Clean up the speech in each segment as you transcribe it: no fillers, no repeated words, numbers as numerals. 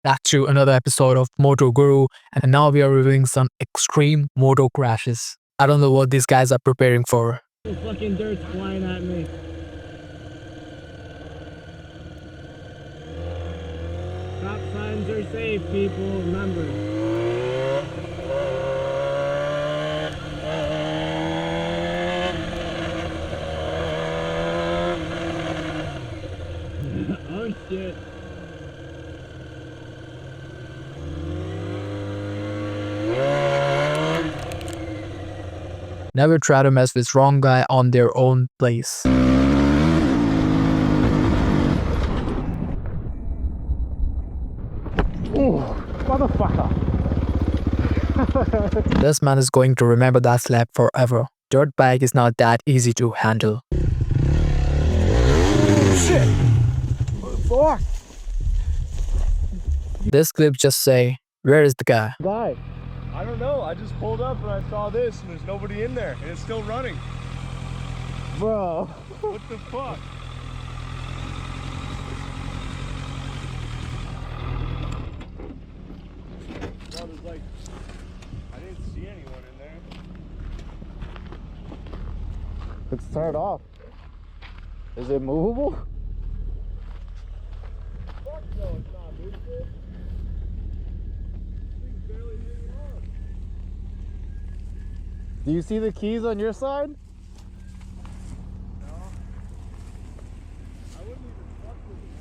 back to another episode of Moto Guru, and now we are reviewing some extreme moto crashes. I don't know what these guys are preparing for. Fucking dirt's flying at me. Stop signs are safe, people. Remember. Oh shit. Never try to mess with wrong guy on their own place. Oh, motherfucker. This man is going to remember that slap forever. Dirt bike is not that easy to handle. Shit. Fuck. This clip just say, where is the guy? Guy. I don't know. I just pulled up and I saw this and there's nobody in there and it's still running. Bro. What the fuck? Sounded like I didn't see anyone in there. Let's start off. Is it movable? Fuck no, it's not movable. This thing's barely hanging on. Do you see the keys on your side? No. I wouldn't even fuck with it,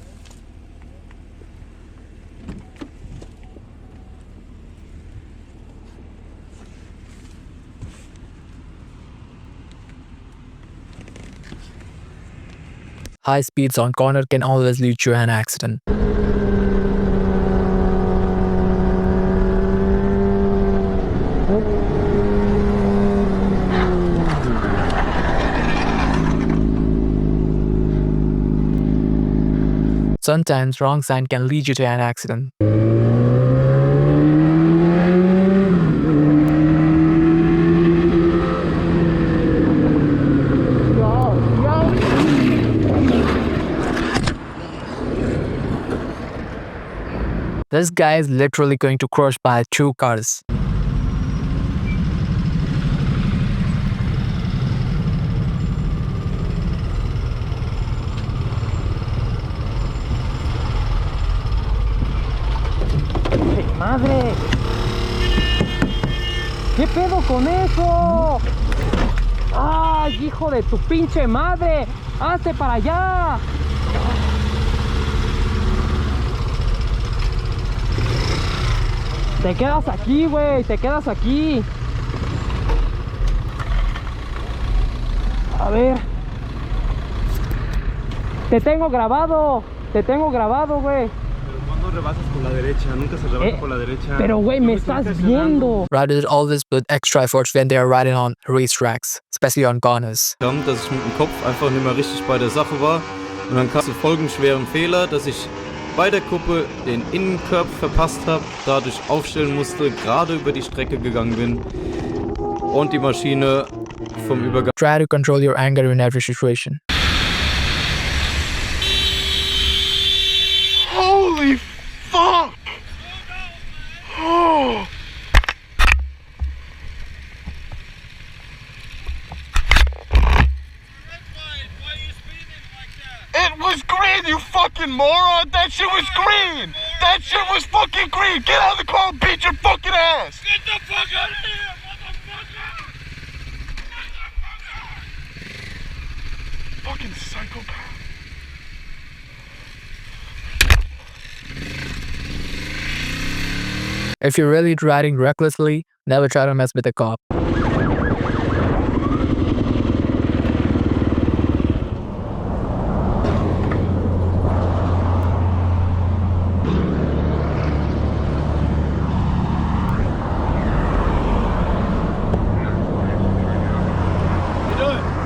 High speeds on corner can always lead to an accident. Sometimes wrong sign can lead you to an accident. This guy is literally going to crush by 2 cars. ¡Madre! ¿Qué pedo con eso? ¡Ay, hijo de tu pinche madre! ¡Hazte para allá! Te quedas aquí, güey, te quedas aquí. A ver. Te tengo grabado, güey. ¿Cuándo rebasas por la derecha? Nunca se rebasa por la derecha. Pero güey, me estás viendo. Riders always put extra efforts when they are riding on racetracks, especially on corners. Dass ich mit dem Kopf einfach nicht mehr richtig bei der Sache war und dann kam es zu folgenschweren Fehler, dass ich bei der Kuppe den Innenkerb verpasst habe, dadurch aufstellen musste, gerade über die Strecke gegangen bin und die Maschine vom Übergang. Try to control your anger in every situation. Holy fuck! Oh. It was green, you fucking moron! That shit was green! That shit was fucking green! Get out of the car and beat your fucking ass! Get the fuck out of here, motherfucker! Fucking psychopath. If you're really riding recklessly, never try to mess with a cop.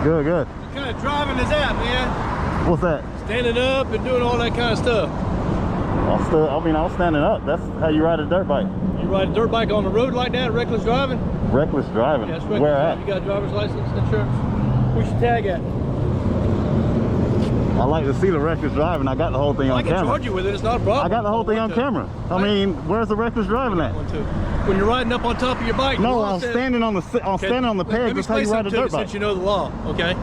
Good, good. What kind of driving is that, man? What's that? Standing up and doing all that kind of stuff. I was standing up. That's how you ride a dirt bike. You ride a dirt bike on the road like that, reckless driving? Reckless driving. Yeah, it's reckless Where driving. at? You got a driver's license, insurance? Where's your tag at? I like to see the reckless driving. I got the whole thing I on can camera. charge you with it. It's not a problem. I got the whole thing on camera. I mean, where's the reckless driving at? When you're riding up on top of your bike. No, I'm standing on the standing on the peg. That's how you ride a dirt bike. Since you know the law, okay?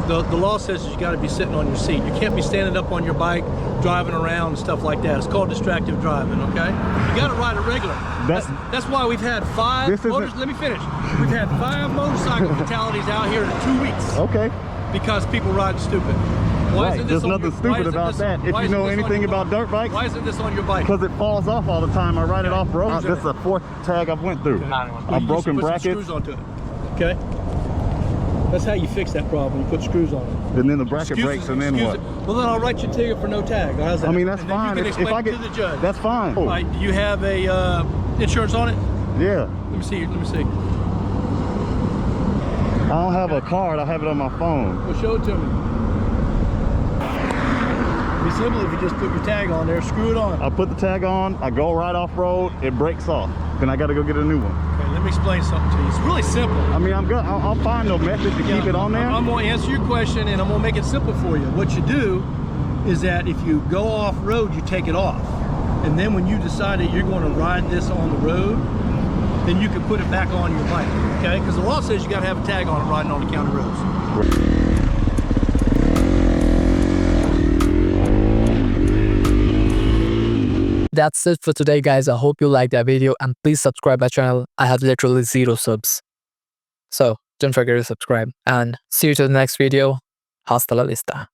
The law says you got to be sitting on your seat. You can't be standing up on your bike, driving around and stuff like that. It's called distracted driving, okay? You got to ride it regular. That's why we've had 5 let me finish. We've had 5 motorcycle fatalities out here in 2 weeks. Okay. Because people ride stupid. Why isn't this There's nothing stupid about that. If you know anything about dirt bikes. Why isn't this on your bike? Because it falls off all the time. I ride it off road. This is the 4th tag I've went through. A broken bracket. Screws onto it. Okay. That's how you fix that problem. You put screws on it. And then the bracket breaks, and then what? Well, then I'll write you a ticket for no tag. How's that? I mean, that's fine. You can explain it to the judge. That's fine. All right, do you have a insurance on it? Yeah. Let me see. Let me see. I don't have a card. I have it on my phone. Well, show it to me. It'd be simple if you just put your tag on there, screw it on. I put the tag on. I go right off road. It breaks off. Then I got to go get a new one. Okay, let me explain something to you. It's really simple. I mean, I'm good. I'll find a method to keep it on there. I'm going to answer your question, and I'm going to make it simple for you. What you do is that if you go off road, you take it off. And then when you decide that you're going to ride this on the road, then you can put it back on your bike, okay? Because the law says you got to have a tag on it riding on the county roads. That's it for today, guys. I hope you liked that video, and please subscribe my channel. I have literally 0 subs. So don't forget to subscribe, and see you to the next video. Hasta la vista.